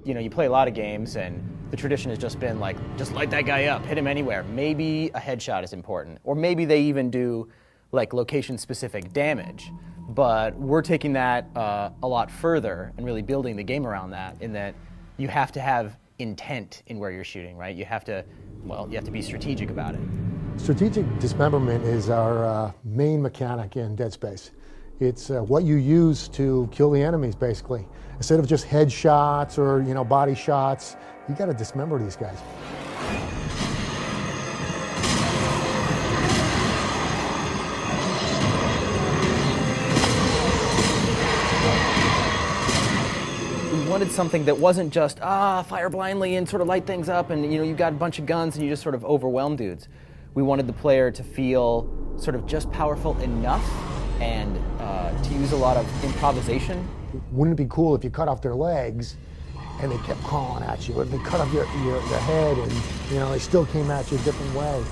you know, you play a lot of games and the tradition has just been like, just light that guy up, hit him anywhere. Maybe a headshot is important, or maybe they even do like location-specific damage. But we're taking that a lot further and really building the game around that, in that you have to have intent in where you're shooting, right? You have to, well, you have to be strategic about it. Strategic dismemberment is our main mechanic in Dead Space. It's what you use to kill the enemies, basically. Instead of just headshots or, you know, body shots, you got to dismember these guys. We wanted something that wasn't just, fire blindly and sort of light things up and, you know, you've got a bunch of guns and you just sort of overwhelm dudes. We wanted the player to feel sort of just powerful enough and to use a lot of improvisation. Wouldn't it be cool if you cut off their legs and they kept crawling at you? Or if they cut off their head and, you know, they still came at you a different way.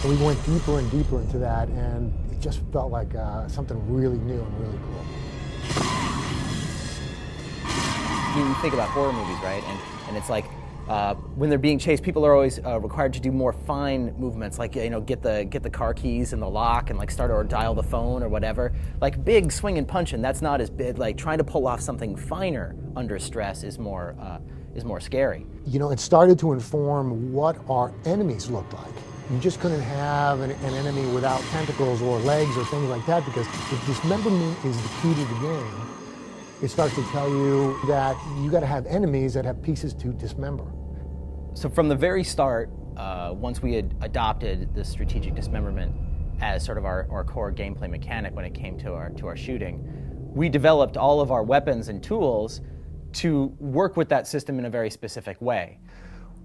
So we went deeper and deeper into that, and it just felt like something really new and really cool. You think about horror movies, right? And it's like, when they're being chased, people are always required to do more fine movements, like, you know, get the car keys in the lock and like start or dial the phone or whatever. Like big swing and punching, that's not as big. Like trying to pull off something finer under stress is more scary. You know, it started to inform what our enemies looked like. You just couldn't have an enemy without tentacles or legs or things like that, because if dismemberment is the key to the game, it starts to tell you that you got to have enemies that have pieces to dismember. So from the very start, once we had adopted the strategic dismemberment as sort of our core gameplay mechanic when it came to our shooting, we developed all of our weapons and tools to work with that system in a very specific way.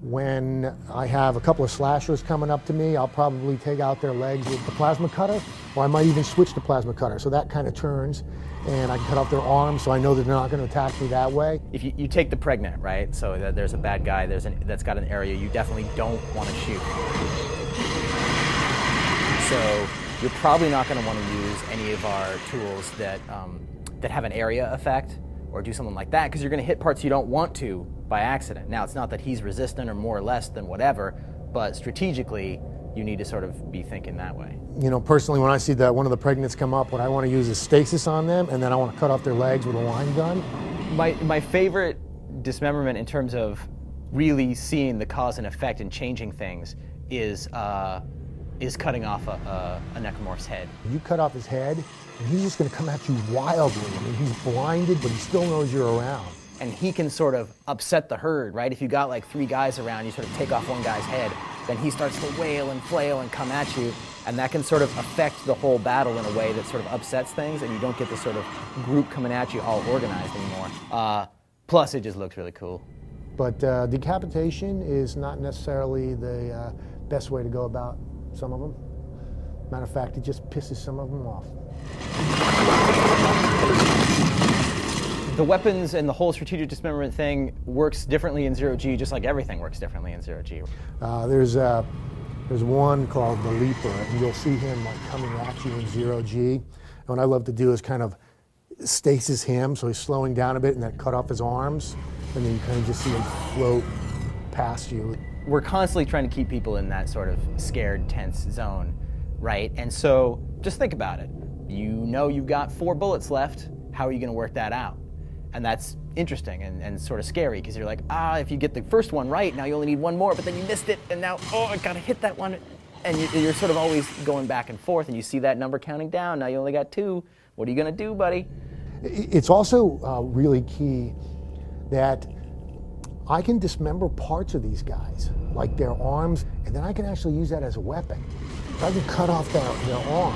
When I have a couple of slashers coming up to me, I'll probably take out their legs with the plasma cutter, or I might even switch to plasma cutter, so that kind of turns, and I can cut off their arms so I know that they're not going to attack me that way. If you take the pregnant, right, so that there's a bad guy that's got an area you definitely don't want to shoot. So you're probably not going to want to use any of our tools that have an area effect or do something like that, because you're going to hit parts you don't want to by accident. Now, it's not that he's resistant or more or less than whatever, but strategically, you need to sort of be thinking that way. You know, personally, when I see that one of the pregnants come up, what I want to use is stasis on them, and then I want to cut off their legs with a line gun. My favorite dismemberment in terms of really seeing the cause and effect and changing things is cutting off a necromorph's head. You cut off his head, and he's just going to come at you wildly. I mean, he's blinded, but he still knows you're around. And he can sort of upset the herd, right? If you got like 3 guys around, you sort of take off one guy's head, then he starts to wail and flail and come at you, and that can sort of affect the whole battle in a way that sort of upsets things, and you don't get this sort of group coming at you all organized anymore. Plus, it just looks really cool. But decapitation is not necessarily the best way to go about some of them. Matter of fact, it just pisses some of them off. The weapons and the whole strategic dismemberment thing works differently in 0G, just like everything works differently in 0G. There's one called the Leaper, and you'll see him like coming at you in 0G. And what I love to do is kind of stasis him, so he's slowing down a bit, and then cut off his arms, and then you kind of just see him float past you. We're constantly trying to keep people in that sort of scared, tense zone, right? And so just think about it. You know you've got 4 bullets left. How are you going to work that out? And that's interesting and sort of scary, because you're like, if you get the first one right, now you only need 1 more, but then you missed it, and now, I gotta hit that one. And you're sort of always going back and forth, and you see that number counting down. Now you only got 2. What are you gonna do, buddy? It's also really key that I can dismember parts of these guys, like their arms, and then I can actually use that as a weapon. So I can cut off their arm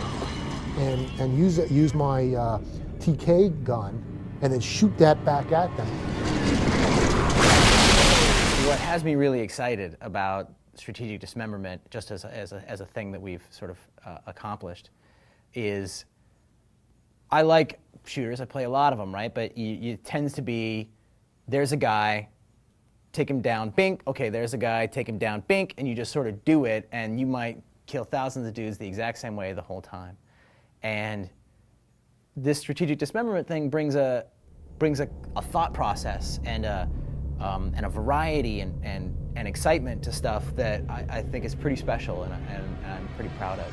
and use my TK gun and then shoot that back at them. What has me really excited about strategic dismemberment, just as a thing that we've sort of accomplished, is I like shooters. I play a lot of them, right? But it tends to be, there's a guy, take him down, bink. Okay, there's a guy, take him down, bink, and you just sort of do it, and you might kill thousands of dudes the exact same way the whole time. And this strategic dismemberment thing brings a thought process and and a variety and excitement to stuff that I think is pretty special and I'm pretty proud of.